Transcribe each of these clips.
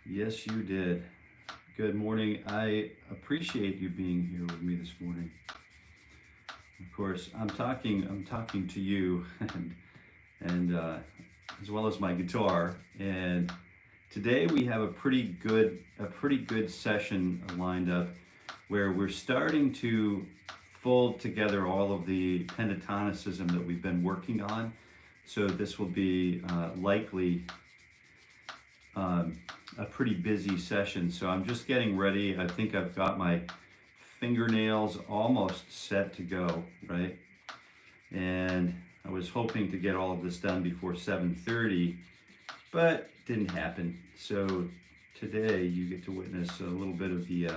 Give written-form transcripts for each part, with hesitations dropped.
Yes, you did. Good morning. I appreciate you being here with me this morning. Of course, I'm talking to you, and as well as my guitar. And today we have a pretty good session lined up, where we're starting to fold together all of the pentatonicism that we've been working on. So this will be likely a pretty busy session. So I'm just getting ready. I think I've got my fingernails almost set to go, right? And I was hoping to get all of this done before 7:30, but didn't happen. So today you get to witness a little bit of the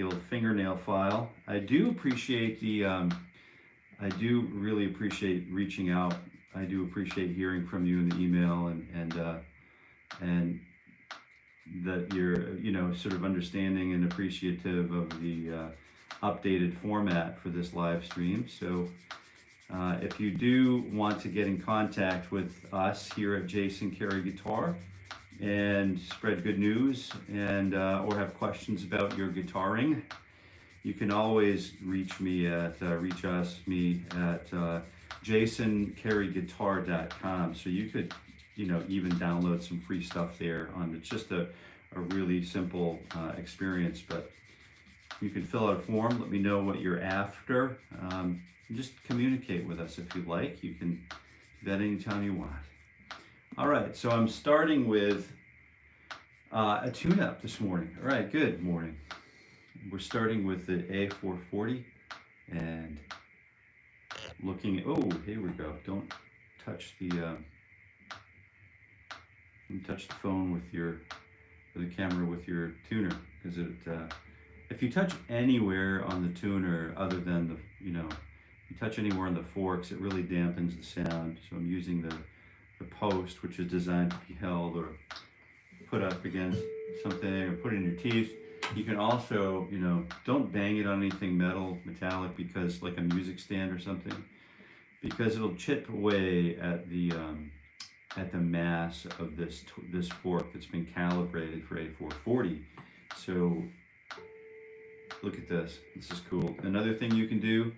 old fingernail file. I do appreciate I do really appreciate reaching out. I do appreciate hearing from you in the email, and that you're sort of understanding and appreciative of the updated format for this live stream. So if you do want to get in contact with us here at Jason Carey Guitar and spread good news, and or have questions about your guitaring, you can always reach us at JasonCareyGuitar.com. So you could even download some free stuff there. It's just a really simple experience, but you can fill out a form, let me know what you're after, and just communicate with us if you like. You can do that anytime you want. All right, so I'm starting with a tune-up this morning. All right, good morning. We're starting with the A440 and looking at, oh, here we go. Don't touch the phone with the camera with your tuner, because if you touch anywhere on the tuner other than you touch anywhere on the forks, it really dampens the sound. So I'm using the post, which is designed to be held or put up against something or put in your teeth. You can also, don't bang it on anything metallic, because like a music stand or something, because it'll chip away at the mass of this fork that's been calibrated for A440. So look at this. This is cool. Another thing you can do,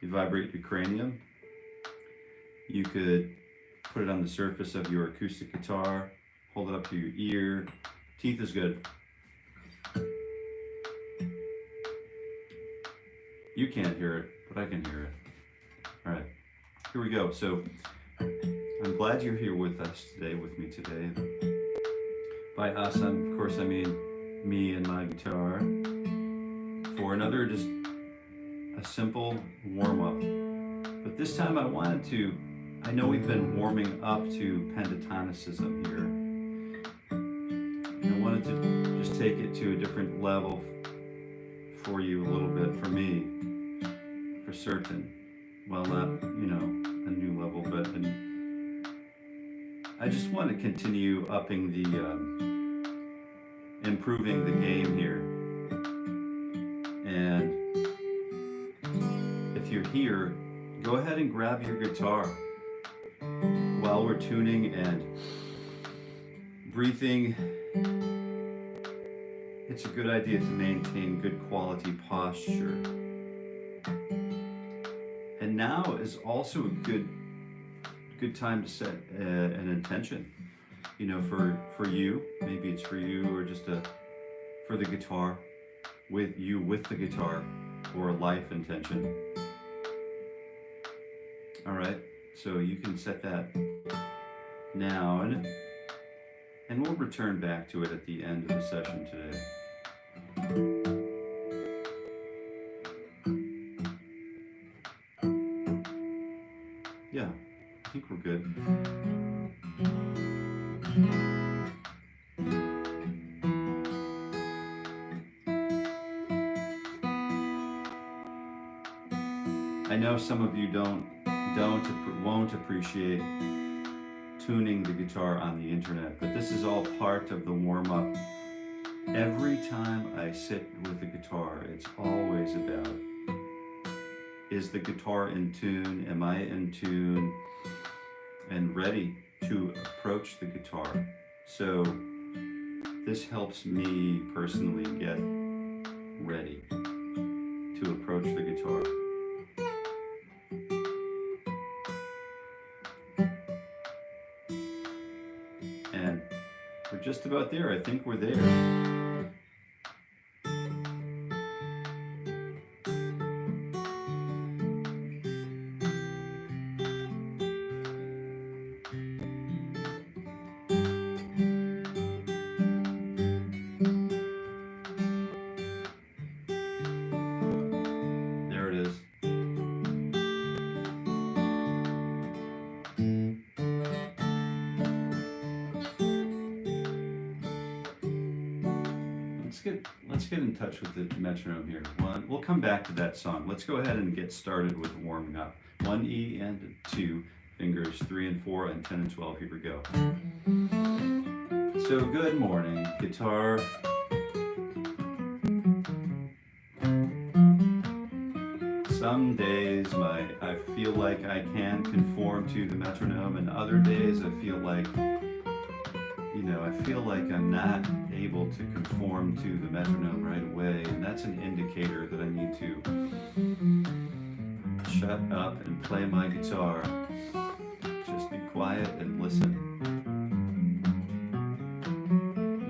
you vibrate your cranium. You could put it on the surface of your acoustic guitar, hold it up to your ear. Teeth is good. You can't hear it, but I can hear it. All right, here we go. So I'm glad you're here with me today. By us, of course, I mean me and my guitar, for another just a simple warm-up. But this time I know we've been warming up to pentatonicism here. I wanted to just take it to a different level for you a little bit, for me, for certain. Well, not, a new level, but I just want to continue upping improving the game here. And if you're here, go ahead and grab your guitar while we're tuning and breathing. It's a good idea to maintain good quality posture. And now is also a good time to set an intention, for you. Maybe it's for you, or just for the guitar, with the guitar, or a life intention. All right, so you can set that now, and we'll return back to it at the end of the session today. Yeah, I think we're good. I know some of you won't appreciate tuning the guitar on the internet, but this is all part of the warm-up. Every time I sit with the guitar, it's always about, is the guitar in tune? Am I in tune and ready to approach the guitar? So this helps me personally get ready to approach the guitar. And we're just about there. I think we're there. Let's get in touch with the metronome here. We'll come back to that song. Let's go ahead and get started with warming up. 1 E and 2, fingers 3 and 4 and 10 and 12. Here we go. So good morning, guitar. Some days I feel like I can conform to the metronome, and other days I feel like I'm not able to conform to the metronome right away, and that's an indicator that I need to shut up and play my guitar. Just be quiet and listen.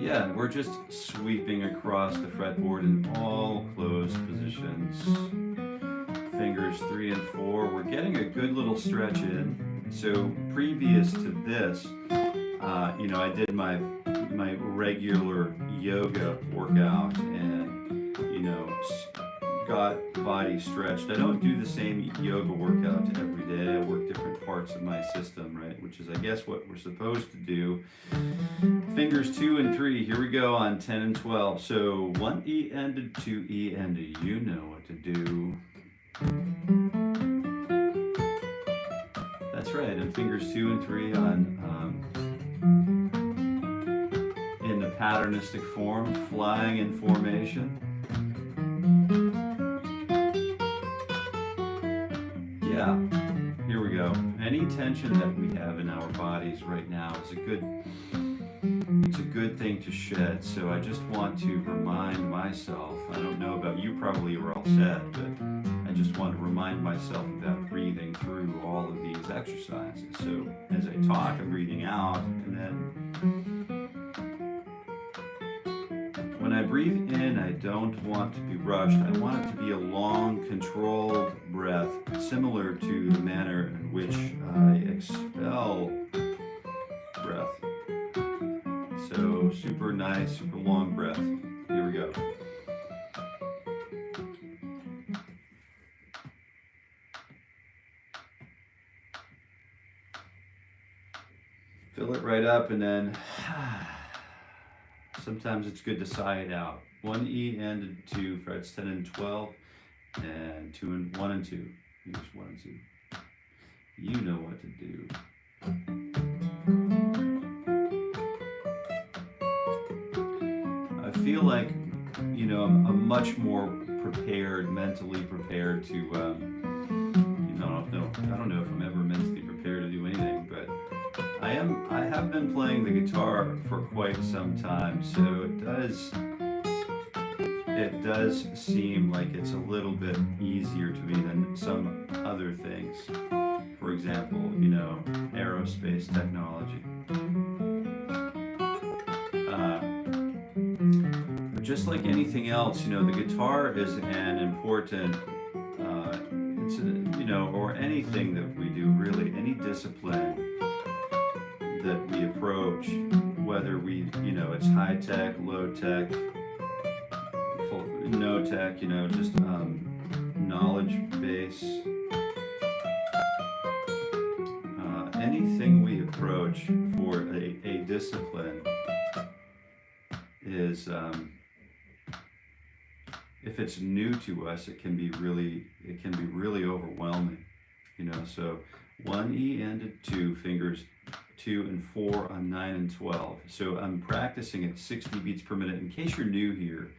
Yeah, we're just sweeping across the fretboard in all closed positions. Fingers 3 and 4. We're getting a good little stretch in. So previous to this, I did my regular yoga workout and, got body stretched. I don't do the same yoga workout every day. I work different parts of my system, right? Which is, I guess, what we're supposed to do. Fingers 2 and 3. Here we go on 10 and 12. So 1 E ended, 2 E ended. You know what to do. That's right. And fingers 2 and 3 on in the patternistic form, flying in formation. Yeah, here we go. Any tension that we have in our bodies right now is a good thing to shed. So I just want to remind myself, I don't know about you, probably you're all set, but I just want to remind myself about breathing through all of these exercises. So as I talk, I'm breathing out, and then when I breathe in, I don't want to be rushed. I want it to be a long, controlled breath, similar to the manner in which I expel breath. So super nice, super long breath. Here we go. Fill it right up, and then sometimes it's good to sigh it out. 1 E and 2, frets 10 and 12, and 1 and 2. Here's 1 and 2. You know what to do. I feel like, I'm much more prepared, mentally prepared to, I don't know if I'm ever mentally prepared to do anything, but I have been playing the guitar for quite some time, so it does seem like it's a little bit easier to me than some other things. For example, aerospace technology. But just like anything else, the guitar is an important, or anything that we do, really, any discipline that we approach, whether it's high tech, low tech, no tech, just knowledge base. Anything we approach for a discipline is, if it's new to us, it can be really overwhelming, So 1 E and 2, fingers 2 and 4 on 9 and 12. So I'm practicing at 60 beats per minute. In case you're new here,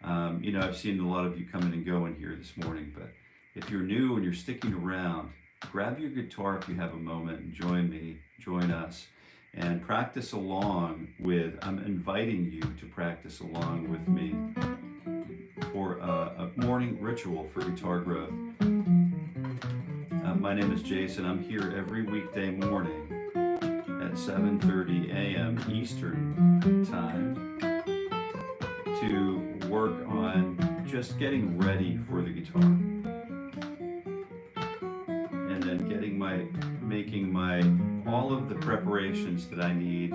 I've seen a lot of you coming and going here this morning, but if you're new and you're sticking around, grab your guitar if you have a moment and join us. and practice along with, I'm inviting you to practice along with me for a morning ritual for guitar growth. My name is Jason. I'm here every weekday morning at 7:30 a.m. Eastern Time to work on just getting ready for the guitar. And then making all of the preparations that I need,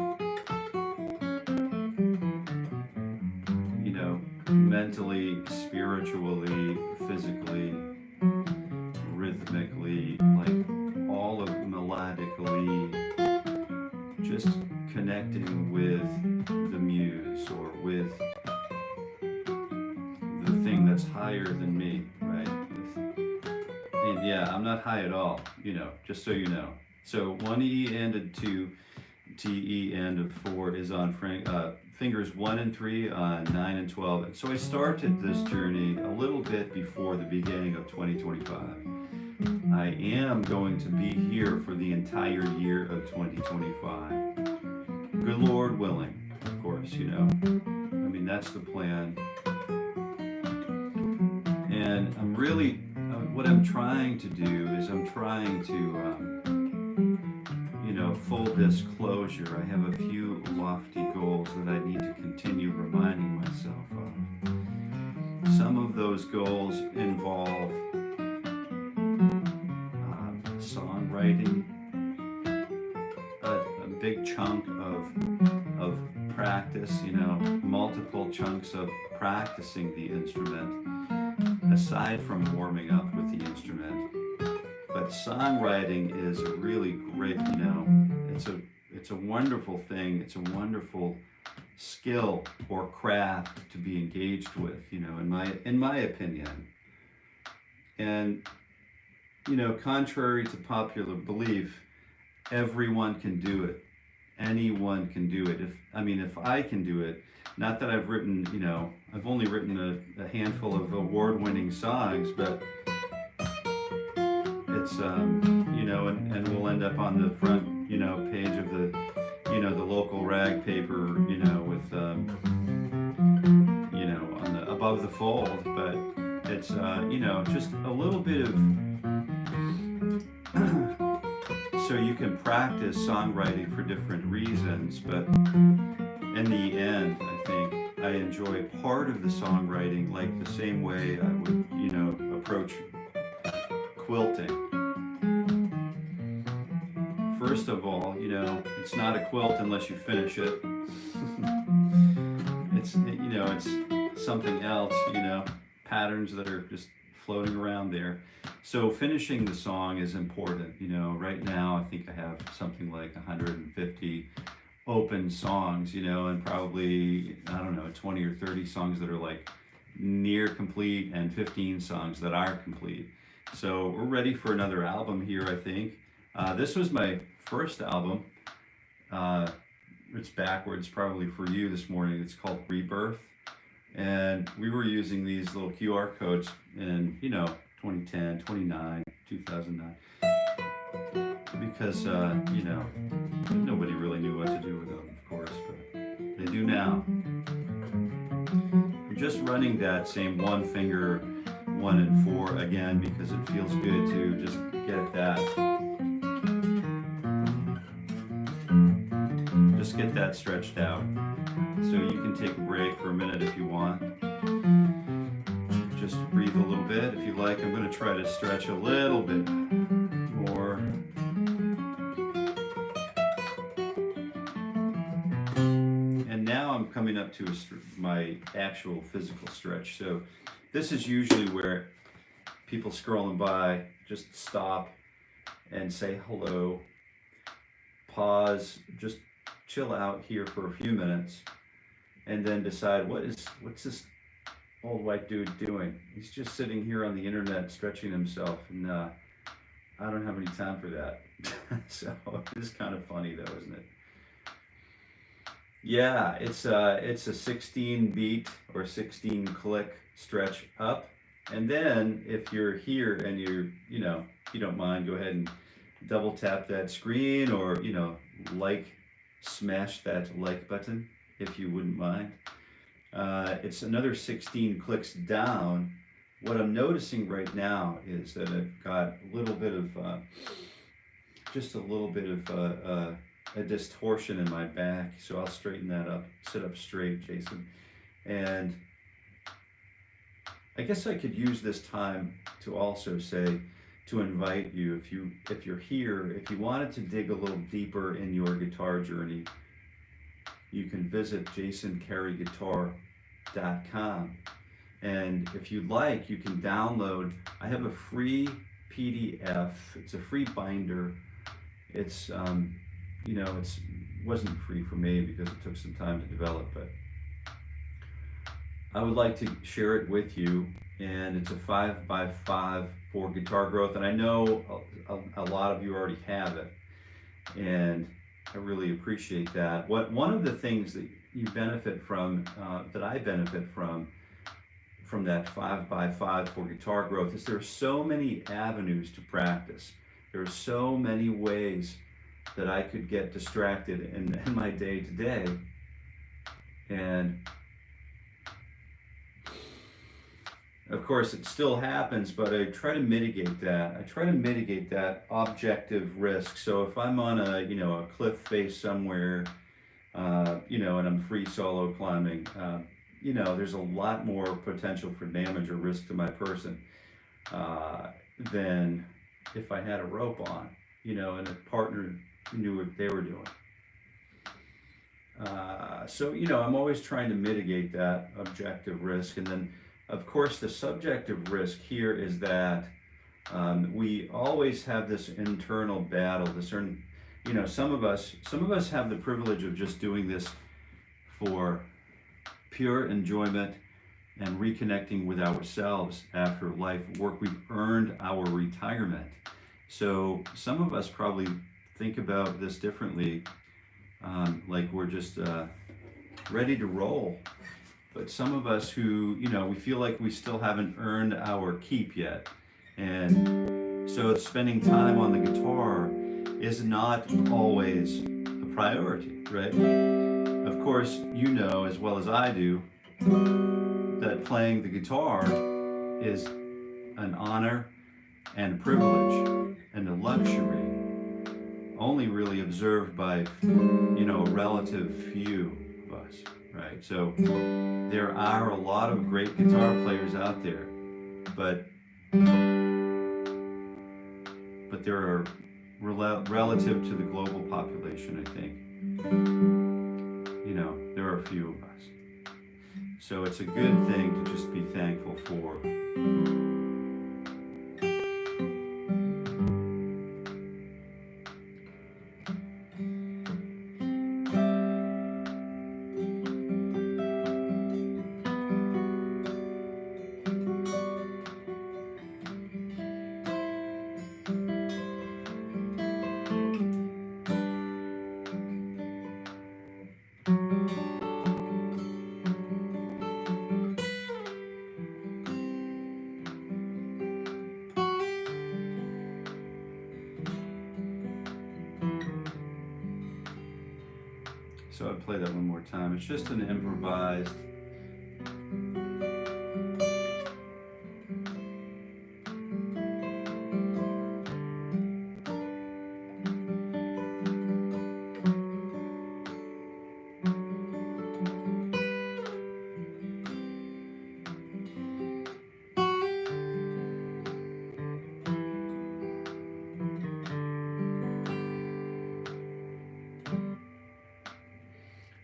you know, mentally, spiritually, physically, rhythmically, like all of melodically, just connecting with the muse or with the thing that's higher than me, right? And yeah, I'm not high at all, you know, just so you know. So 1 E and a 2 T E and a 4 is on fingers 1 and 3 on 9 and 12. And so I started this journey a little bit before the beginning of 2025. I am going to be here for the entire year of 2025. Good Lord willing, of course, you know. I mean, that's the plan. And I'm really, what I'm trying to do is I'm trying to, you know, full disclosure, I have a few lofty goals that I need to continue reminding myself of. Some of those goals involve songwriting, a big chunk of practice, you know, multiple chunks of practicing the instrument, aside from warming up with the instrument. But songwriting is a really great, you know, it's a wonderful thing. It's a wonderful skill or craft to be engaged with, you know, in my opinion. And, you know, contrary to popular belief, everyone can do it. Anyone can do it. If I can do it, not that I've written, you know, I've only written a handful of award-winning songs, but it's, you know, and we'll end up on the front, you know, page of the, you know, the local rag paper, you know, with, you know, on the above the fold. But it's, you know, just a little bit of, so you can practice songwriting for different reasons, but in the end, I think I enjoy part of the songwriting like the same way I would, you know, approach quilting. First of all, you know, it's not a quilt unless you finish it. It's, you know, it's something else, you know, patterns that are just floating around there. So finishing the song is important, you know. Right now I think I have something like 150 open songs, you know, and probably, I don't know, 20 or 30 songs that are like near complete and 15 songs that are complete. So we're ready for another album here, I think. This was my first album. It's backwards probably for you this morning. It's called Rebirth. And we were using these little QR codes in, you know, 2010, 2009, 2009. Because, you know, nobody really knew what to do with them, of course, but they do now. I'm just running that same 1 finger 1 and 4 again because it feels good to just get that. Just get that stretched out. So you can take a break for a minute if you want. Just breathe a little bit if you like. I'm going to try to stretch a little bit more. And now I'm coming up to my actual physical stretch. So this is usually where people scrolling by just stop and say hello, pause, just chill out here for a few minutes, and then decide what's this old white dude doing? He's just sitting here on the internet stretching himself, and I don't have any time for that. So it's kind of funny though, isn't it? Yeah, it's a 16 beat or 16 click stretch up, and then if you're here and you don't mind, go ahead and double tap that screen, or like smash that like button if you wouldn't mind. It's another 16 clicks down. What I'm noticing right now is that I've got a little bit of, just a little bit of a distortion in my back. So I'll straighten that up, sit up straight, Jason. And I guess I could use this time to also say, to invite you, if you're here, if you wanted to dig a little deeper in your guitar journey, you can visit 𝘎𝗿𝗵𝐺𝑠oncarey.com. And if you'd like, you can download, I have a free PDF, it's a free binder. It's, you know, it wasn't free for me because it took some time to develop, but I would like to share it with you. And it's a 5x5 for guitar growth. And I know a lot of you already have it. And I really appreciate that. One of the things that you benefit from, that I benefit from that 5x5 for guitar growth, is there are so many avenues to practice. There are so many ways that I could get distracted in my day to day. And of course, it still happens, but I try to mitigate that. I try to mitigate that objective risk. So if I'm on a, you know, a cliff face somewhere, you know, and I'm free solo climbing, you know, there's a lot more potential for damage or risk to my person than if I had a rope on, you know, and a partner knew what they were doing. So, you know, I'm always trying to mitigate that objective risk. And then, of course, the subjective risk here is that we always have this internal battle. You know, some of us have the privilege of just doing this for pure enjoyment and reconnecting with ourselves after life work. We've earned our retirement. So some of us probably think about this differently, like we're just ready to roll. But some of us who, you know, we feel like we still haven't earned our keep yet. And so spending time on the guitar is not always a priority, right? Of course, you know as well as I do that playing the guitar is an honor and a privilege and a luxury only really observed by, you know, a relative few of us. Right, so there are a lot of great guitar players out there, but there are, relative to the global population, I think, you know, there are a few of us. So it's a good thing to just be thankful for. So I'd play that one more time. It's just an improvised.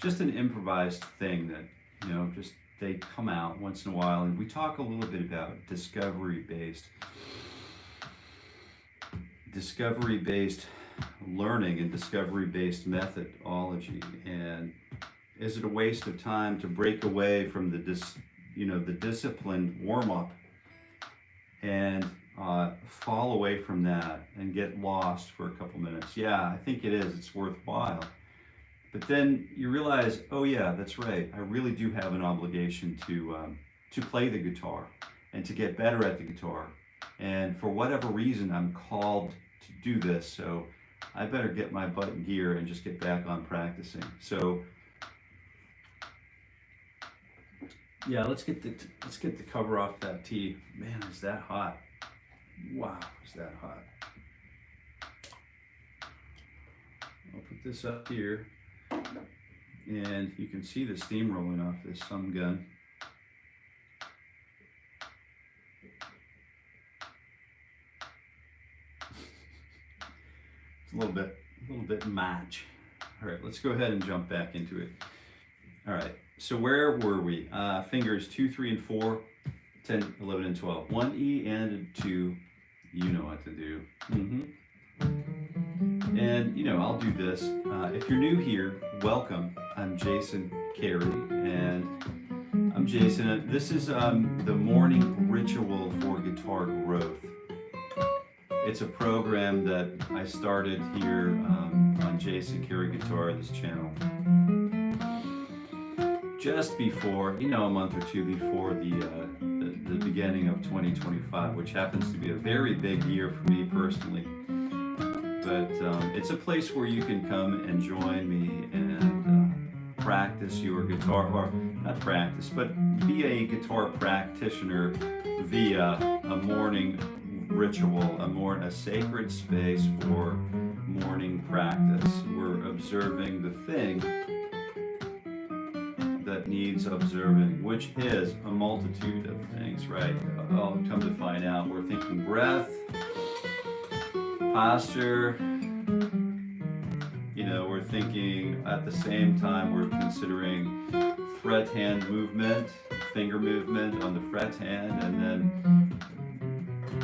Just an improvised thing that, you know, just they come out once in a while. And we talk a little bit about discovery-based learning and discovery-based methodology. And is it a waste of time to break away from the disciplined warm-up and fall away from that and get lost for a couple minutes? Yeah, I think it is. It's worthwhile. But then you realize, oh yeah, that's right. I really do have an obligation to play the guitar and to get better at the guitar. And for whatever reason, I'm called to do this. So I better get my butt in gear and just get back on practicing. So yeah, let's get the cover off that tee. Man, is that hot? Wow, is that hot? I'll put this up here, and you can see the steam rolling off this sun gun. It's a little bit much. All right, let's go ahead and jump back into it. All right, so where were we? Fingers 2, 3, and 4, 10, 11, and 12. 1 E and a 2. You know what to do. And you know, I'll do this. If you're new here, welcome. I'm Jason Carey, and I'm Jason. This is the morning ritual for guitar growth. It's a program that I started here on Jason Carey Guitar, this channel, just before, you know, a month or two before the beginning of 2025, which happens to be a very big year for me personally. But it's a place where you can come and join me and practice your guitar, or not practice, but be a guitar practitioner via a morning ritual, a sacred space for morning practice. We're observing the thing that needs observing, which is a multitude of things, right? I'll come to find out. We're thinking breath, posture, you know, we're thinking at the same time we're considering fret hand movement, finger movement on the fret hand, and then,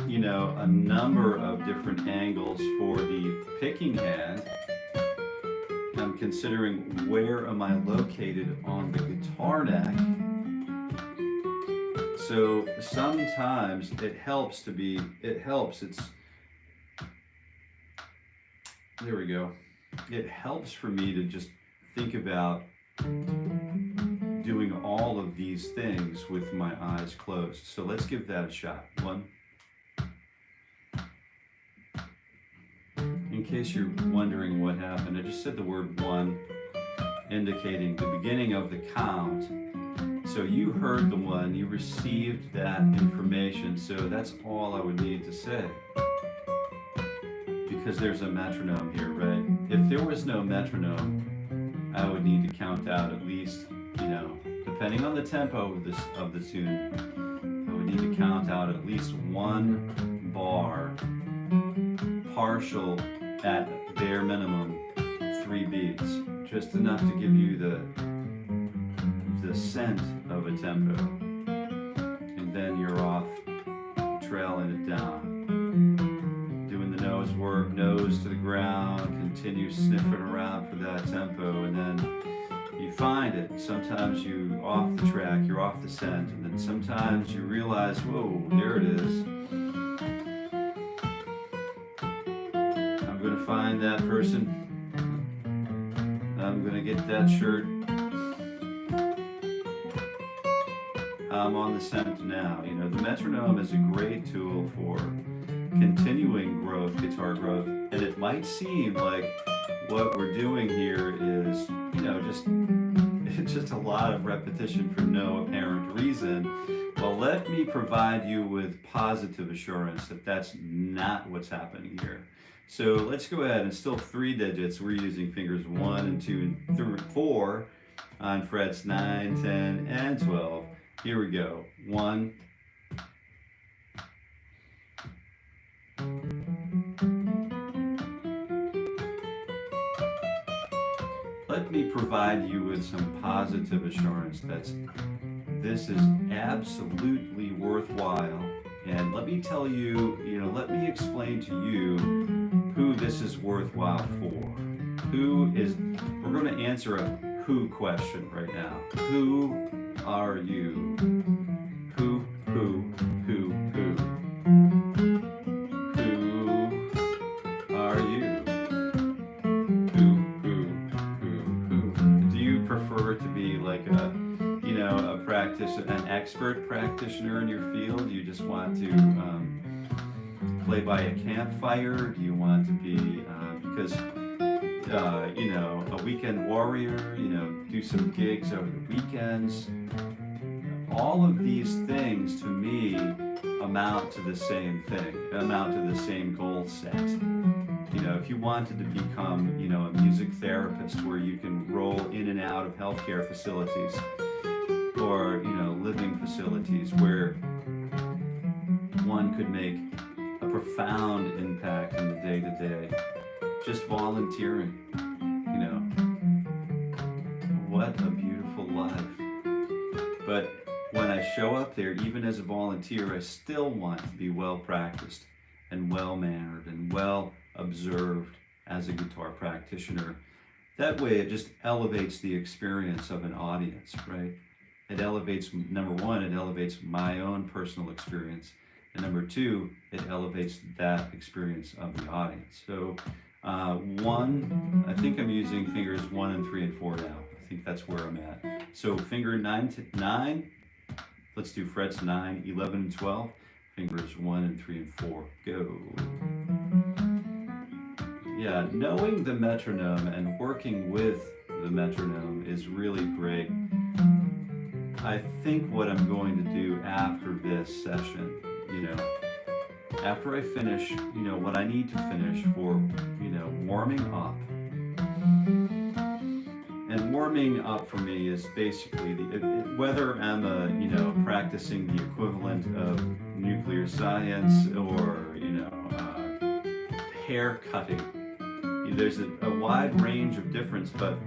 you know, a number of different angles for the picking hand. I'm considering where am I located on the guitar neck. So sometimes it helps, there we go. It helps for me to just think about doing all of these things with my eyes closed. So let's give that a shot. 1. In case you're wondering what happened, I just said the word 1, indicating the beginning of the count. So you heard the 1, you received that information, so that's all I would need to say. Because there's a metronome here, right? If there was no metronome, I would need to count out at least, you know, depending on the tempo of the tune, I would need to count out at least 1 bar, partial at bare minimum 3 beats, just enough to give you the scent of a tempo, and then you're off trailing it down, doing the nose work, nose to the ground, continue sniffing around for that tempo, and then you find it. Sometimes you off the track, you're off the scent, and then sometimes you realize, whoa, there it is. I'm gonna find that person. I'm gonna get that shirt. I'm on the scent now. You know, the metronome is a great tool for continuing growth, guitar growth, and it might seem like what we're doing here is, you know, it's just a lot of repetition for no apparent reason. Well, let me provide you with positive assurance that that's not what's happening here. So let's go ahead, and still 3 digits. We're using fingers 1 and 2 and 3, 4 on frets 9, 10, and 12. Here we go. 1. Let me provide you with some positive assurance that this is absolutely worthwhile. And let me tell you, let me explain to you who this is worthwhile for. We're going to answer a who question right now. Who are you? Who are you? Who? Do you prefer to be like an expert practitioner in your field? You just want to play by a campfire? Do you want to be, because, you know, a weekend warrior, you know, do some gigs over the weekends. All of these things to me amount to the same thing, amount to the same goal set. You know, if you wanted to become, you know, a music therapist where you can roll in and out of healthcare facilities or, you know, living facilities where one could make a profound impact in the day-to-day, just volunteering, you know, what a beautiful life. But when I show up there, even as a volunteer, I still want to be well practiced and well mannered and well observed as a guitar practitioner. That way it just elevates the experience of an audience, right? It elevates, number one, it elevates my own personal experience. And number two, it elevates that experience of the audience. So I think I'm using fingers 1 and 3 and 4 now. I think that's where I'm at. So finger 9, let's do frets 9, 11, and 12. Fingers 1 and 3 and 4, go. Yeah, knowing the metronome and working with the metronome is really great. I think what I'm going to do after this session, you know, after I finish, you know, what I need to finish for, you know, warming up. And warming up for me is basically whether I'm you know, practicing the equivalent of nuclear science or, you know, hair cutting. There's a wide range of difference, but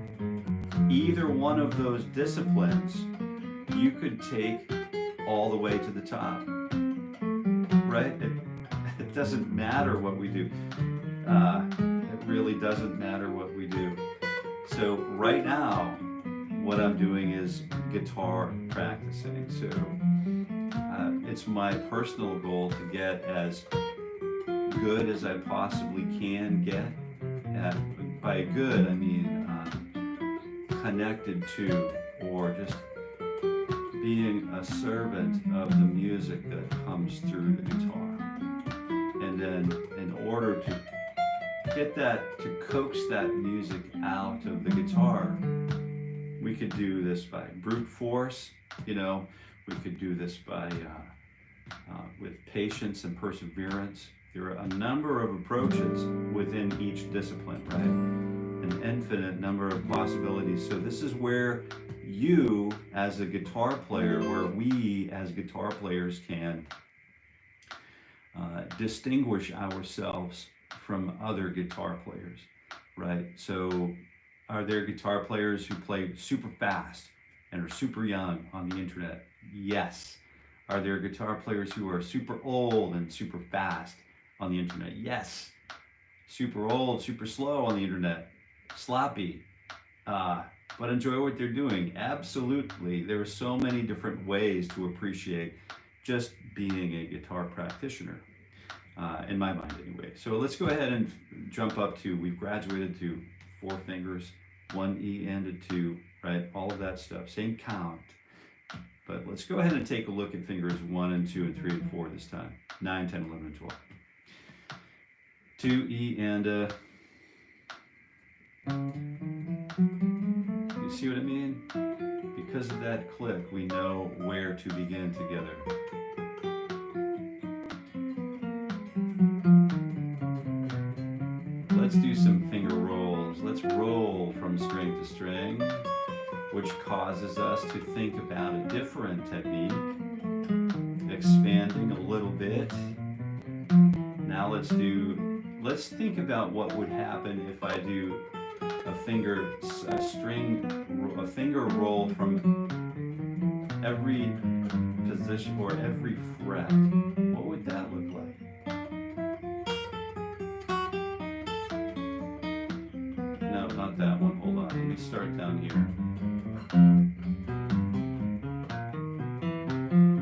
either one of those disciplines you could take all the way to the top, right? It doesn't matter what we do. It really doesn't matter what we do. So right now, what I'm doing is guitar practicing. So it's my personal goal to get as good as I possibly can get. By good, I mean connected to, or just being a servant of the music that comes through the guitar. And then in order to get that, to coax that music out of the guitar, we could do this by brute force, you know, we could do this by with patience and perseverance. There are a number of approaches within each discipline, right? An infinite number of possibilities. So this is where you as a guitar player, where we as guitar players can distinguish ourselves from other guitar players, right? So are there guitar players who play super fast and are super young on the internet? Yes. Are there guitar players who are super old and super fast on the internet? Yes. Super old, super slow on the internet, sloppy, but enjoy what they're doing. Absolutely. There are so many different ways to appreciate just being a guitar practitioner, in my mind anyway. So let's go ahead and jump up to, we've graduated to 4 fingers, 1 E and a 2, right? All of that stuff, same count. But let's go ahead and take a look at fingers 1 and 2 and 3 and 4 this time. 9, 10, 11, and 12. 2 E and a. You see what I mean? Because of that click, we know where to begin together. Let's do some finger rolls. Let's roll from string to string, which causes us to think about a different technique, expanding a little bit. Now let's think about what would happen if I do a finger roll from every position or every fret. What would that look like? No, not that one. Hold on. Let me start down here.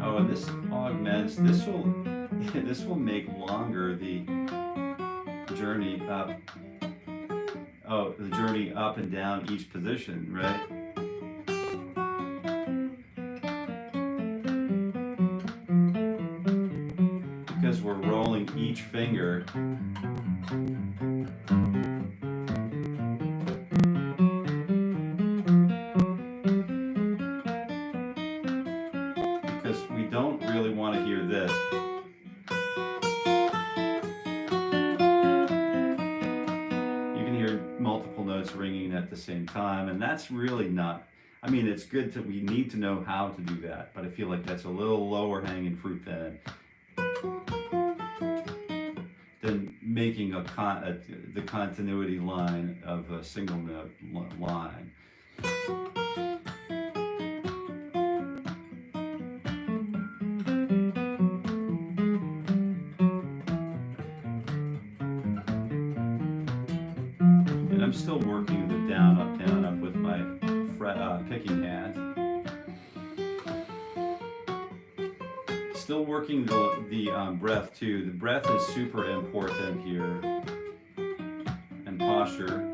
Oh, and this augments. This will make longer the journey up. Oh, the journey up and down each position, right? Because we're rolling each finger want to hear this. You can hear multiple notes ringing at the same time, and that's really not, I mean, it's good to, we need to know how to do that, but I feel like that's a little lower hanging fruit than making the continuity line of a single note line. And I'm still working the down, up with my picking hand. Still working the breath too. The breath is super important here, and posture.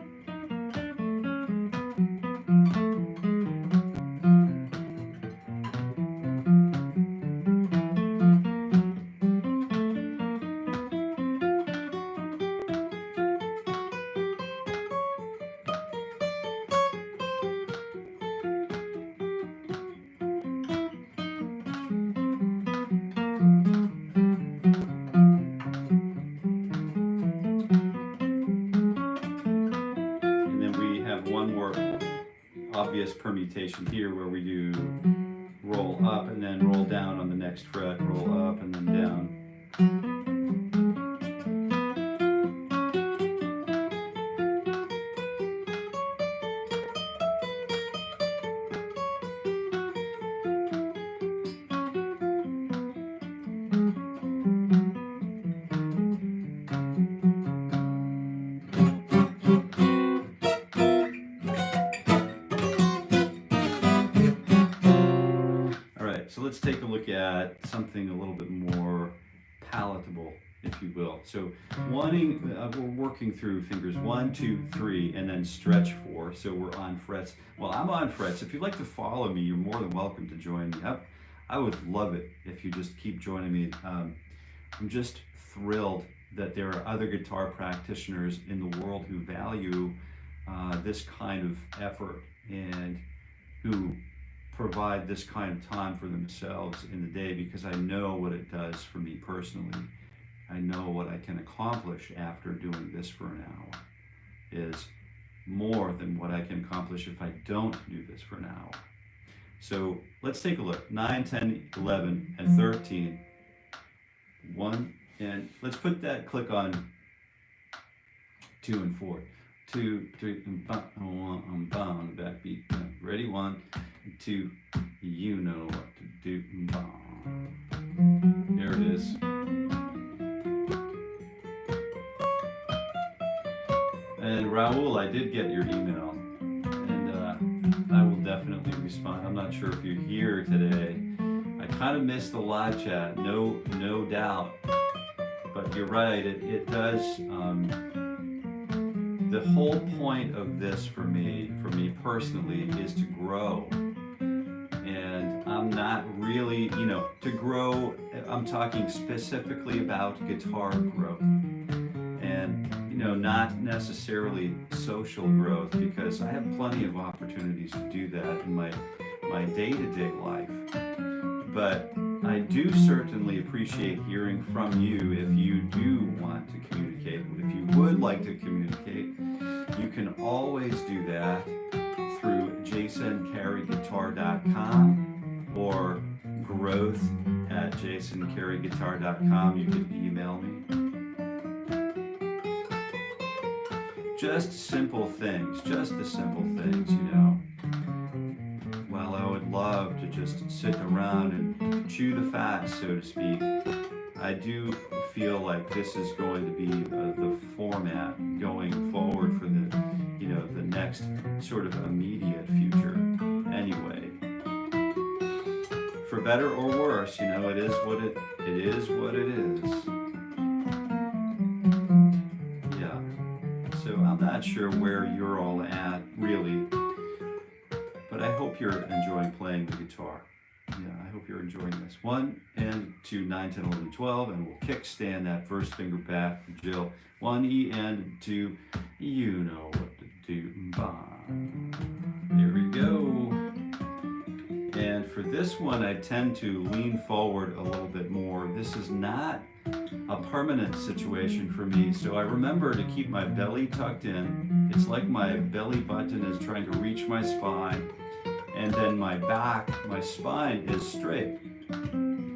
Obvious permutation here where we do roll up and then roll down on the next fret, roll up and then down. So let's take a look at something a little bit more palatable, if you will. So we're working through fingers 1, 2, 3, and then stretch 4. So we're on frets. Well, I'm on frets. If you'd like to follow me, you're more than welcome to join me. I would love it if you just keep joining me. I'm just thrilled that there are other guitar practitioners in the world who value this kind of effort and who provide this kind of time for themselves in the day, because I know what it does for me personally. I know what I can accomplish after doing this for an hour is more than what I can accomplish if I don't do this for an hour. So let's take a look. 9, 10, 11, and 13. 1, and let's put that click on 2 and 4. 2, 3, and bum, on the backbeat. Ready? 1, 2, you know what to do. Bum. There it is. And Raul, I did get your email, and I will definitely respond. I'm not sure if you're here today. I kind of missed the live chat, no doubt. But you're right. It does. The whole point of this for me personally, is to grow. And I'm not really, to grow, I'm talking specifically about guitar growth. And, not necessarily social growth, because I have plenty of opportunities to do that in my day-to-day life. But I do certainly appreciate hearing from you if you do want to communicate. If you would like to communicate, you can always do that through jasoncareyguitar.com or growth@jasoncareyguitar.com. You can email me. Just simple things, While I would love to just sit around and chew the fat, so to speak, I do feel like this is going to be the format going forward for the next sort of immediate future. Anyway, for better or worse, it is what it is. Yeah. So I'm not sure where you're all at, really, but I hope you're enjoying playing the guitar. Yeah, I hope you're enjoying this. 1 and 2, 9, 10, 11, 12, and we'll kickstand that first finger back for Jill. 1 E and 2, you know what to do. There we go. And for this one, I tend to lean forward a little bit more. This is not a permanent situation for me, so I remember to keep my belly tucked in. It's like my belly button is trying to reach my spine, and then my back, my spine is straight.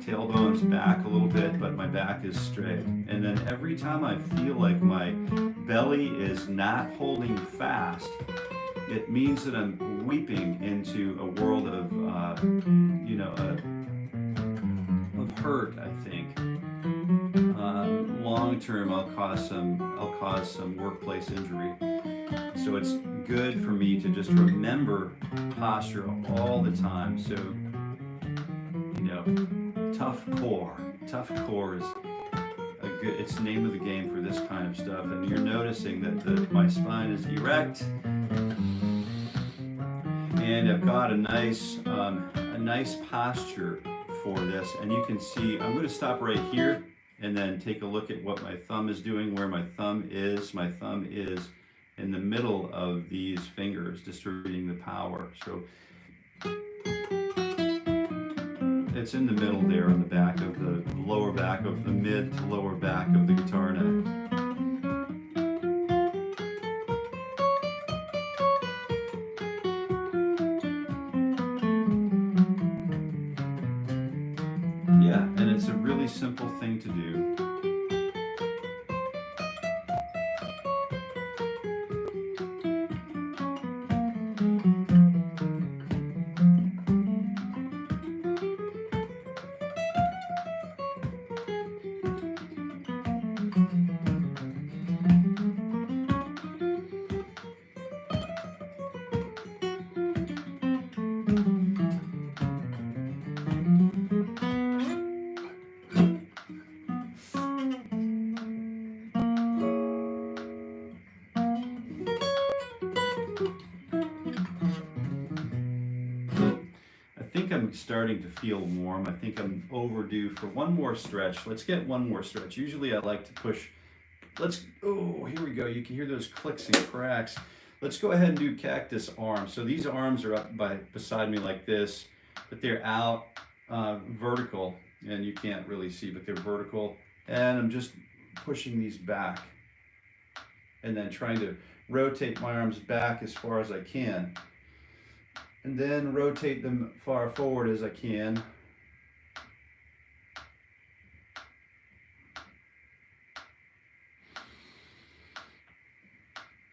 Tailbone's back a little bit, but my back is straight. And then every time I feel like my belly is not holding fast, it means that I'm weeping into a world of, you know, of hurt, I think. Long term, I'll cause some workplace injury. So it's good for me to just remember posture all the time. So, you know, tough core is a good, it's the name of the game for this kind of stuff. And you're noticing that my spine is erect, and I've got a nice posture for this. And you can see, I'm going to stop right here and then take a look at what my thumb is doing, where my thumb is. My thumb is in the middle of these fingers, distributing the power. So it's in the middle there on the back of the lower back of the mid to lower back of the guitar neck. Yeah, and it's a really simple thing to do. I'm starting to feel warm. I think I'm overdue for one more stretch. Let's get one more stretch. Usually I like to push. Oh, here we go. You can hear those clicks and cracks. Let's go ahead and do cactus arms. So these arms are up beside me like this, but they're out vertical, and you can't really see, but they're vertical. And I'm just pushing these back and then trying to rotate my arms back as far as I can. And then rotate them far forward as I can.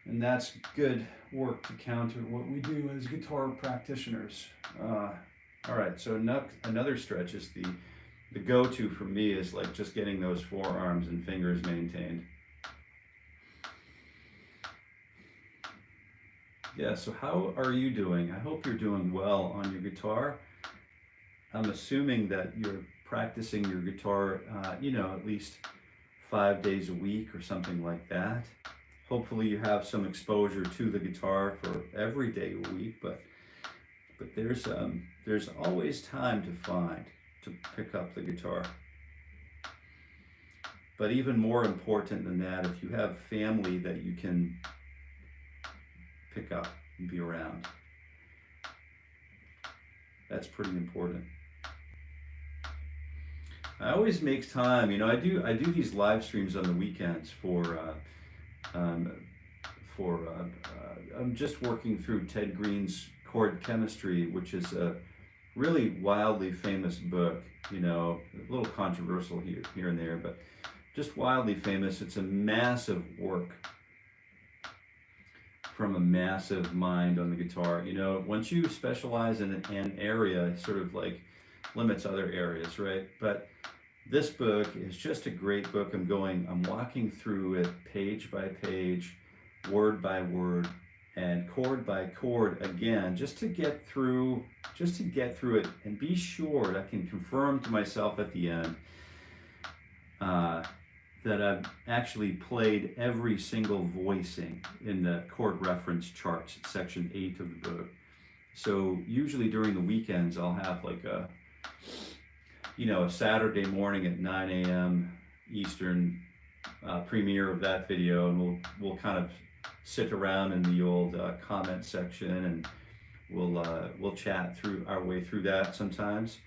And that's good work to counter what we do as guitar practitioners. All right, so another stretch is the go-to for me is like just getting those forearms and fingers maintained. Yeah, so how are you doing? I hope you're doing well on your guitar. I'm assuming that you're practicing your guitar, you know, at least 5 days a week or something like that. Hopefully you have some exposure to the guitar for every day a week, but there's always time to pick up the guitar. But even more important than that, if you have family that you can pick up and be around, that's pretty important. I always make time, you know, I do these live streams on the weekends I'm just working through Ted Green's Chord Chemistry, which is a really wildly famous book, you know, a little controversial here and there, but just wildly famous. It's a massive work from a massive mind on the guitar. You know, once you specialize in an area, it sort of like limits other areas, right? But this book is just a great book. I'm walking through it page by page, word by word, and chord by chord again, just to get through it and be sure I can confirm to myself at the end that I've actually played every single voicing in the chord reference charts, section 8 of the book. So usually during the weekends, I'll have like a Saturday morning at 9 a.m. Eastern premiere of that video, and we'll kind of sit around in the old comment section and we'll chat through our way through that sometimes.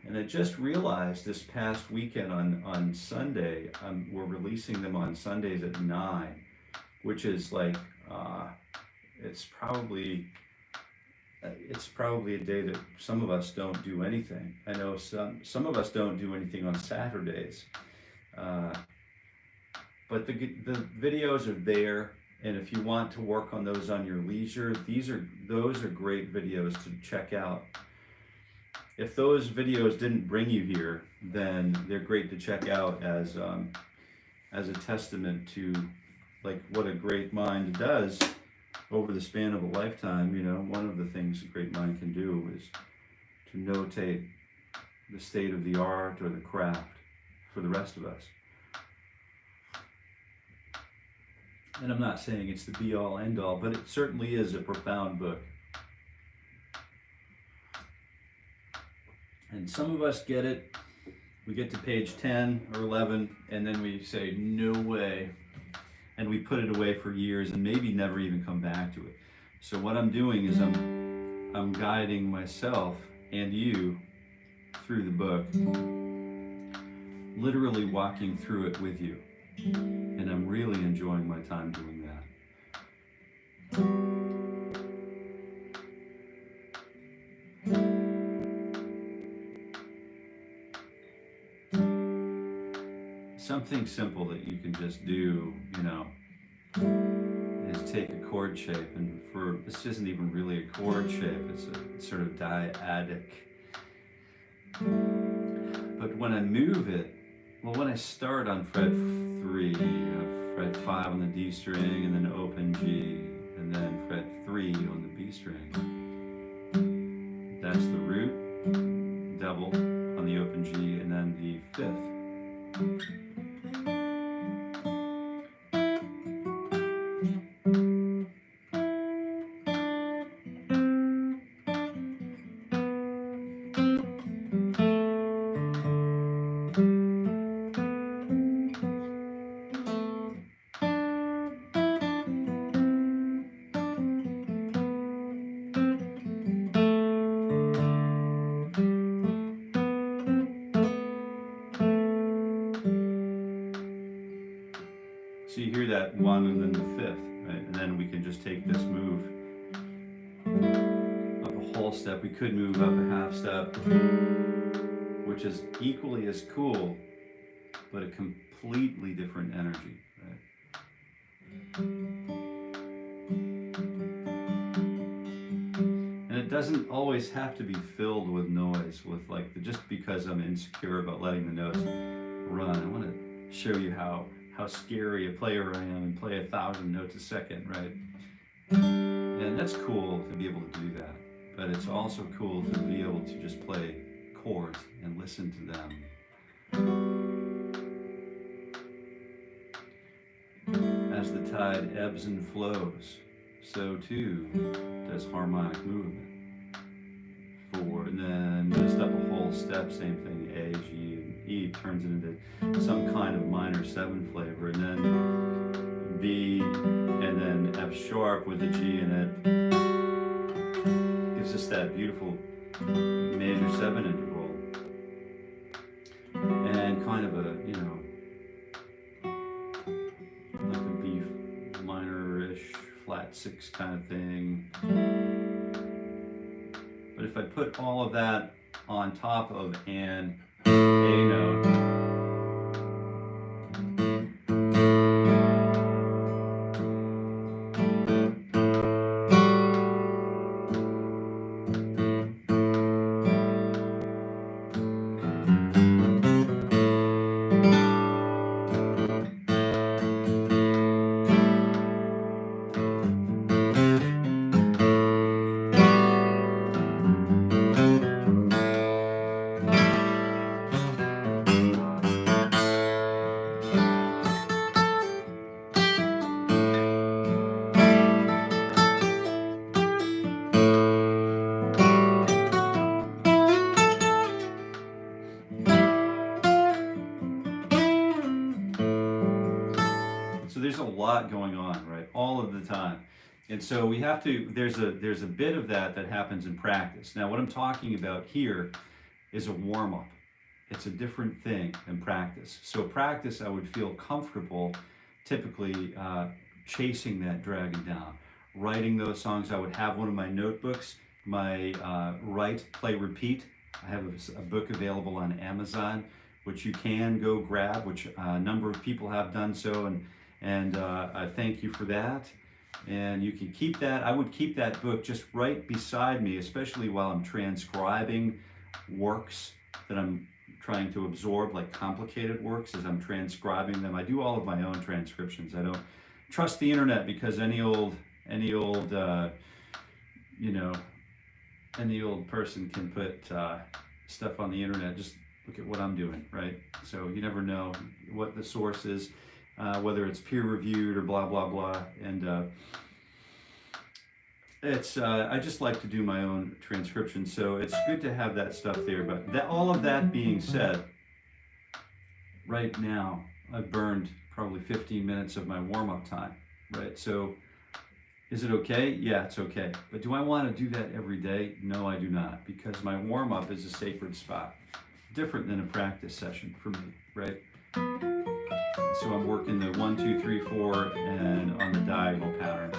And I just realized this past weekend on Sunday, we're releasing them on Sundays at 9, which is like, it's probably a day that some of us don't do anything. I know some of us don't do anything on Saturdays. But the videos are there, and if you want to work on those on your leisure, those are great videos to check out. If those videos didn't bring you here, then they're great to check out as a testament to like what a great mind does over the span of a lifetime. You know, one of the things a great mind can do is to notate the state of the art or the craft for the rest of us. And I'm not saying it's the be-all, end-all, but it certainly is a profound book. And some of us get it, we get to page 10 or 11, and then we say, no way. And we put it away for years and maybe never even come back to it. So what I'm doing is I'm guiding myself and you through the book, literally walking through it with you. And I'm really enjoying my time doing that. Something simple that you can just do, you know, is take a chord shape, and this isn't even really a chord shape, it's a sort of dyadic. But when I move it, well, when I start on fret 3, fret 5 on the D string, and then open G, and then fret 3 on the B string, that's the root, double on the open G, and then the 5th. So you hear that 1 and then the 5th, right? And then we can just take this move up a whole step. We could move up a half step, which is equally as cool, but a completely different energy, right? And it doesn't always have to be filled with noise, with like, just because I'm insecure about letting the notes run. I want to show you how scary a player I am and play 1,000 notes a second, right? And that's cool to be able to do that. But it's also cool to be able to just play chords and listen to them. As the tide ebbs and flows, so too does harmonic movement. 4, and then just up a whole step, same thing, A, G, and E turns it into some kind of minor 7 flavor, and then B, and then F sharp with the G in it, gives us that beautiful major 7 interval, and kind of a, you know, like a B minor-ish, flat 6 kind of thing. But if I put all of that on top of an A note, so there's a lot going on, right, all of the time. And so we have to, there's a bit of that happens in practice. Now what I'm talking about here is a warm-up. It's a different thing than practice. So practice, I would feel comfortable typically chasing that dragon down. Writing those songs, I would have one of my notebooks, my write, play, repeat. I have a book available on Amazon, which you can go grab, which a number of people have done so, and I thank you for that. And you can keep that. I would keep that book just right beside me, especially while I'm transcribing works that I'm trying to absorb, like complicated works, as I'm transcribing them. I do all of my own transcriptions. I don't trust the internet, because any old you know, any old person can put stuff on the internet. Just look at what I'm doing, right? So you never know what the source is, whether it's peer-reviewed or blah, blah, blah. And I just like to do my own transcription, so it's good to have that stuff there. But all of that being said, right now, I've burned probably 15 minutes of my warm-up time, right? So is it okay? Yeah, it's okay. But do I want to do that every day? No, I do not, because my warm-up is a sacred spot. Different than a practice session for me, right? So I'm working the 1, 2, 3, 4 and on the diagonal patterns.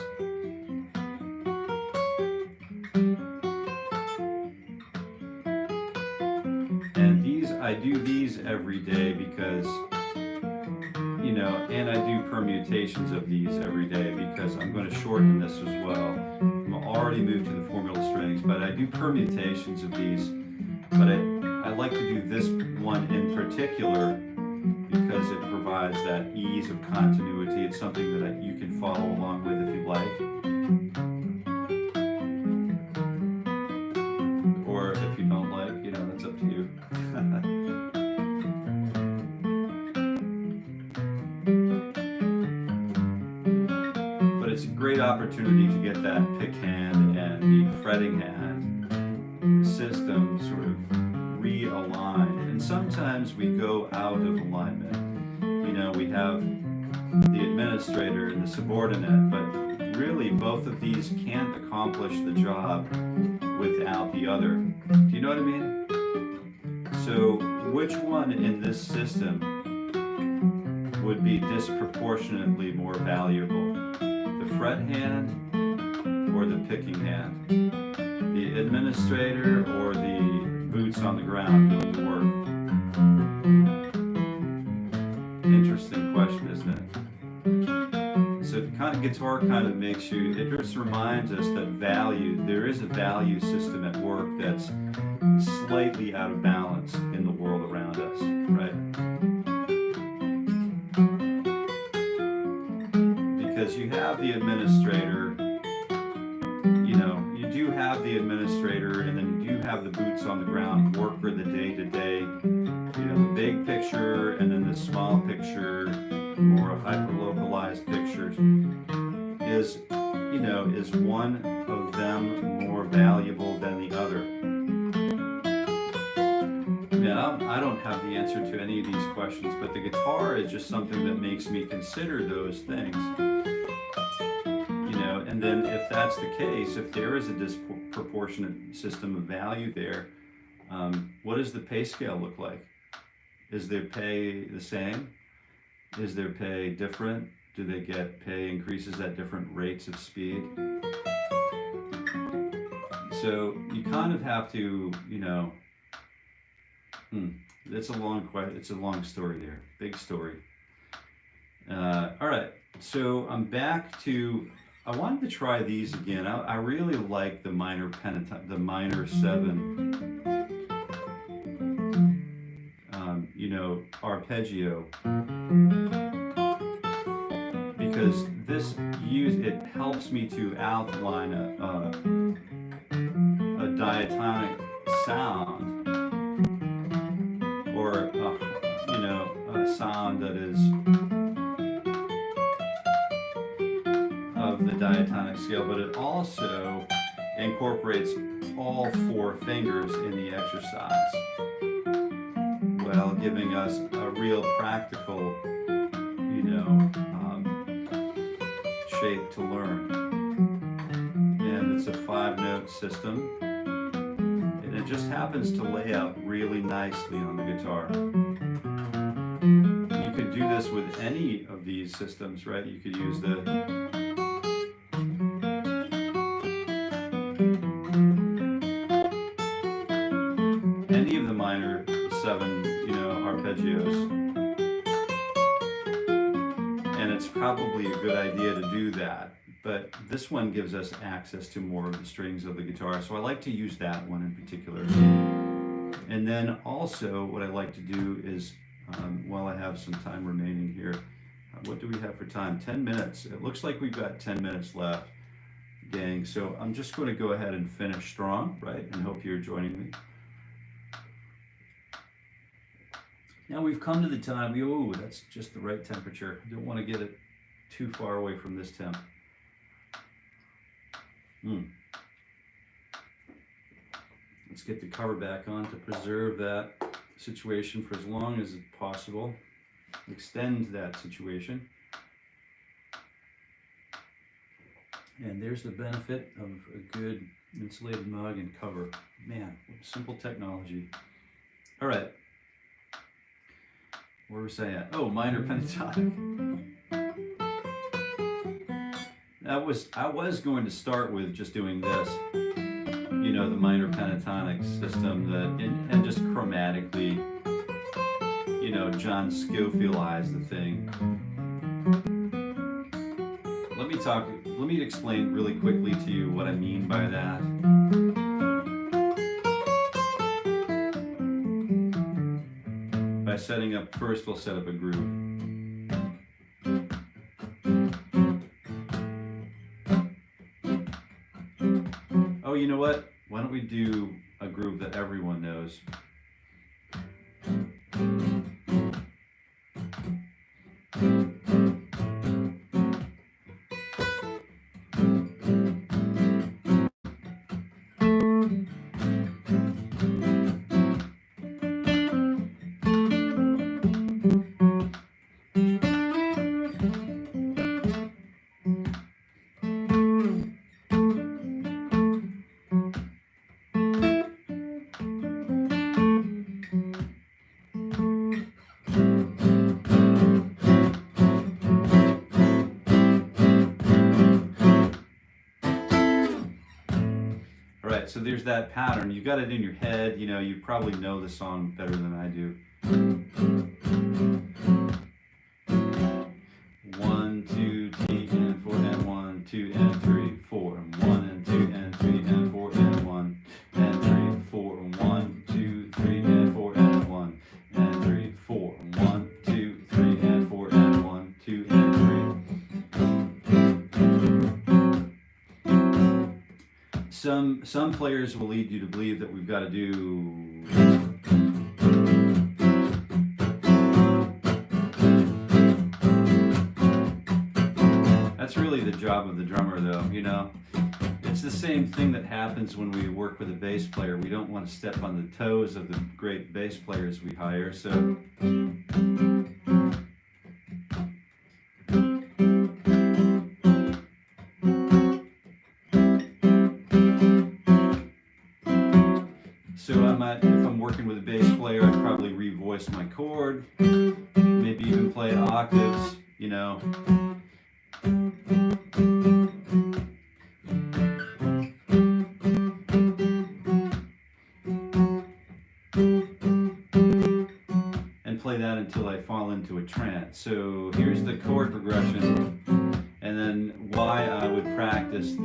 And I do these every day because, you know, and I do permutations of these every day because I'm going to shorten this as well. I'm already moved to the formula strings, but I do permutations of these. But I like to do this one in particular because it provides that ease of continuity. It's something that you can follow along with if you like. Or if you don't like, you know, that's up to you. But it's a great opportunity to get that pick hand and the fretting hand system sort of realigned. And sometimes we go out of alignment. You know, we have the administrator and the subordinate, but really both of these can't accomplish the job without the other. Do you know what I mean? So which one in this system would be disproportionately more valuable? The fret hand or the picking hand? The administrator or the boots on the ground doing the work? Interesting question, isn't it? So guitar kind of makes you, it just reminds us that there is a value system at work that's slightly out of balance in the world around us, right? Because you have the administrator, you know, you do have the administrator, and then you do have the boots on the ground worker, the day-to-day, you know, the big picture and then the small picture, more hyper-localized pictures. Is, you know, is one of them more valuable than the other? Now, I don't have the answer to any of these questions, but the guitar is just something that makes me consider those things. You know, and then if that's the case, if there is a disproportionate system of value there, what does the pay scale look like? Is their pay the same? Is their pay different? Do they get pay increases at different rates of speed? So you kind of have to, you know, it's a long story there, big story. All right, so I'm back to, I wanted to try these again. I really like the minor the minor 7, you know, arpeggio, because it helps me to outline a diatonic sound, or you know, a sound that is of the diatonic scale, but it also incorporates all 4 fingers in the exercise, while giving us a real practical, you know, shape to learn. it's a 5-note system, and it just happens to lay out really nicely on the guitar. You could do this with any of these systems, right? You could use any of the minor 7, arpeggios. And it's probably a good idea to do that. But this one gives us access to more of the strings of the guitar, so I like to use that one in particular. And then also what I like to do is, while I have some time remaining here, what do we have for time? 10 minutes. It looks like we've got 10 minutes left, gang. So I'm just going to go ahead and finish strong, right? And hope you're joining me. Now we've come to the time, oh, that's just the right temperature. Don't want to get it too far away from this temp. Let's get the cover back on to preserve that situation for as long as possible. Extend that situation. And there's the benefit of a good insulated mug and cover. Man, simple technology. All right. Where was I at? Oh, minor pentatonic. I was going to start with just doing this, the minor pentatonic system and just chromatically, 𝘎𝗿𝗶𝗀𝘆 the thing. Let me explain really quickly to you what I mean by that. By setting up, first we'll set up a groove. Oh, you know what? Why don't we do a groove that everyone knows? So there's that pattern. You got it in your head, you probably know the song better than I do. 1, 2, T and 4 and 1, 2 and 3, 4 and 1 and 2 and 3 and 4 and 1 and 3, 4 and 1, 2, 3 and 4 and 1 and 3, 4 and 1, 2, 3 and 4 and 1, 2 and 3. Some players will lead you to believe that we've got to do. That's really the job of the drummer, though, It's the same thing that happens when we work with a bass player. We don't want to step on the toes of the great bass players we hire, so. If I'm working with a bass player, I'd probably revoice my chord, maybe even play octaves, And play that until I fall into a trance. So here's the chord progression, and then why I would practice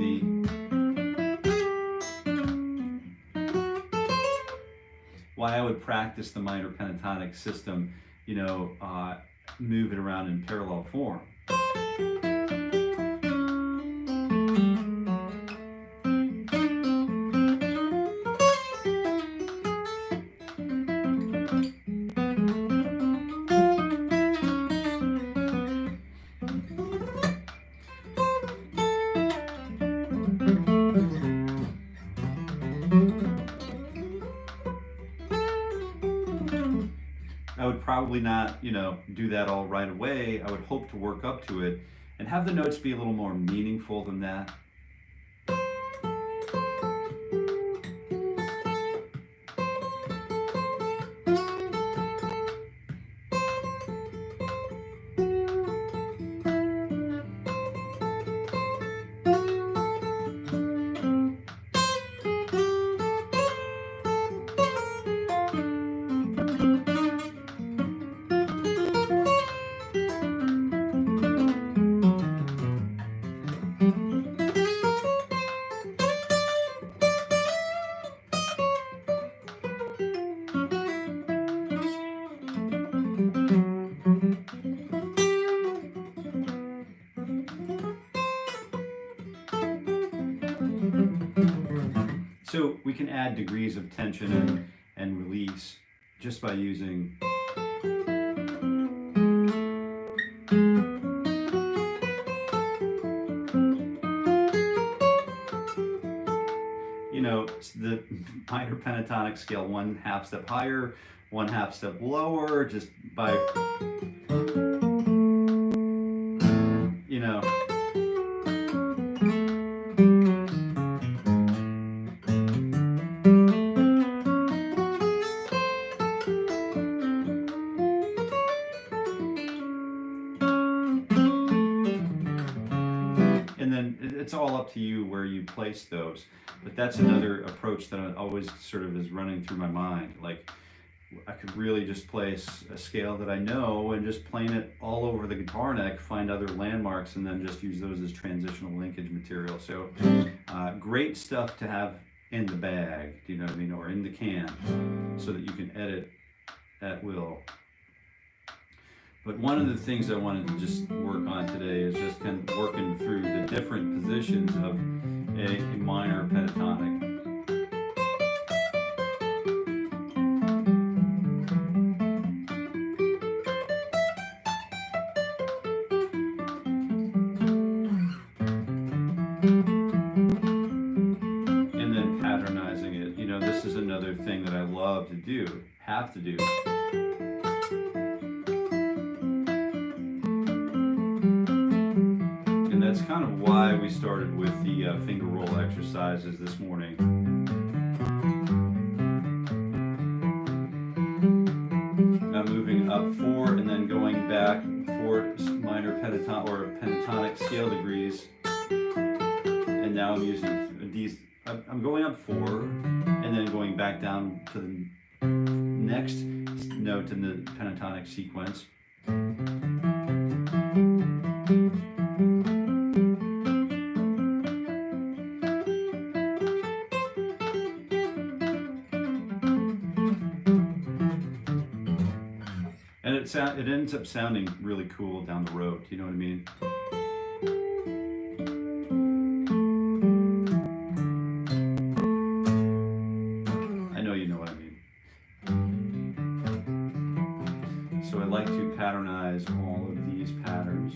the minor pentatonic system, move it around in parallel form. I would probably not, do that all right away. I would hope to work up to it and have the notes be a little more meaningful than that. So we can add degrees of tension and release just by using the minor pentatonic scale, 1/2 step higher, 1/2 step lower, just by, and then it's all up to you where you place those. But that's another approach that always sort of is running through my mind. Like, I could really just place a scale that I know and just plane it all over the guitar neck, find other landmarks, and then just use those as transitional linkage material. So great stuff to have in the bag, do you know what I mean, or in the can, so that you can edit at will. But one of the things I wanted to just work on today is just kind of working through the different positions of a minor pentatonic. And then patternizing it. This is another thing that I love to do, have to do. That's kind of why we started with the finger roll exercises this morning. Now moving up 4 and then going back 4 minor pentatonic scale degrees. And now I'm using these, I'm going up 4 and then going back down to the next note in the pentatonic sequence. It ends up sounding really cool down the road, you know what I mean? I know you know what I mean. So I like to patternize all of these patterns.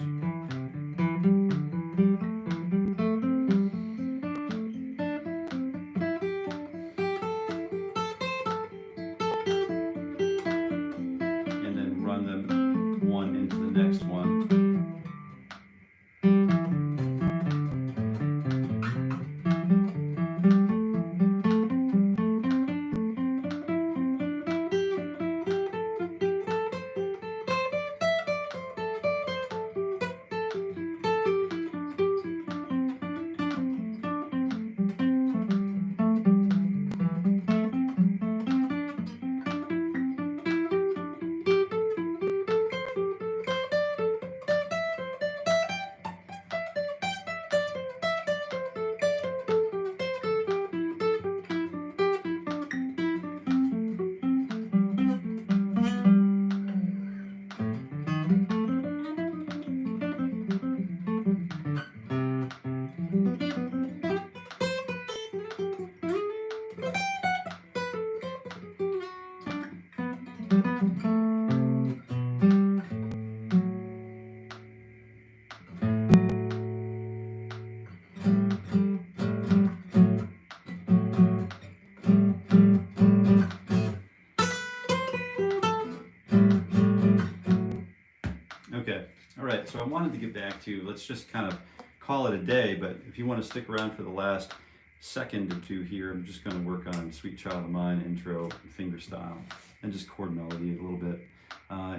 So I wanted to get back to, let's just kind of call it a day, but if you want to stick around for the last second or two here, I'm just going to work on Sweet Child of Mine intro, fingerstyle, and just chord melody a little bit.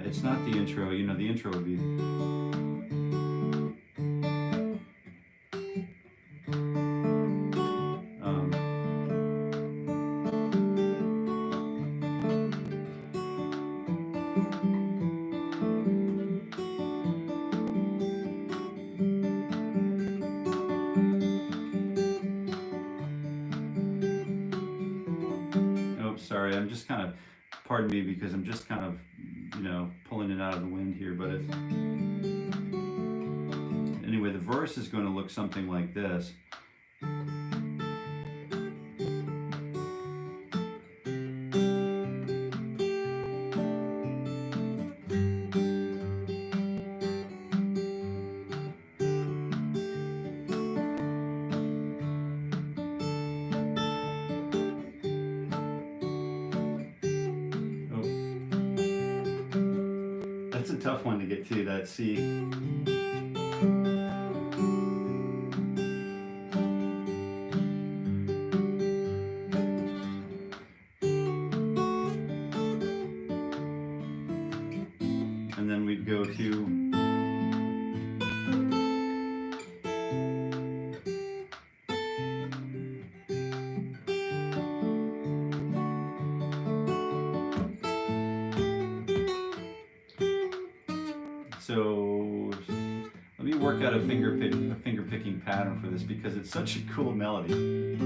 It's not the intro, the intro would be... Sorry, I'm just kind of, pardon me, because I'm just kind of, pulling it out of the wind here, but it's, anyway, the verse is going to look something like this. tough one to get to, that C. And then we'd go to so let me work out a finger picking pattern for this because it's such a cool melody.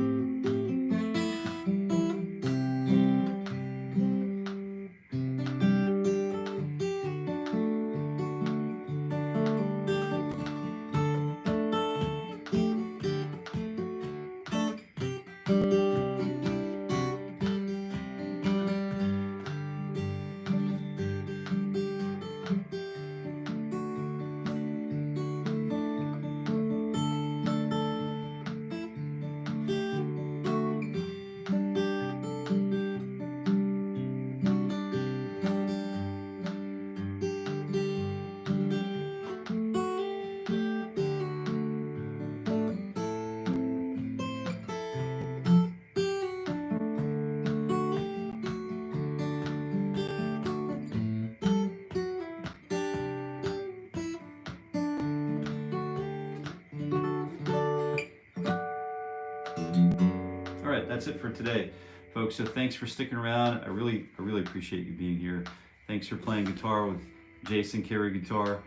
All right, that's it for today, folks. So thanks for sticking around. I really appreciate you being here. Thanks for playing guitar with Jason Carey Guitar.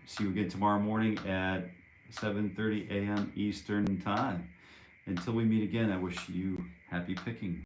See you again tomorrow morning at 7:30 a.m. Eastern Time. Until we meet again, I wish you happy picking.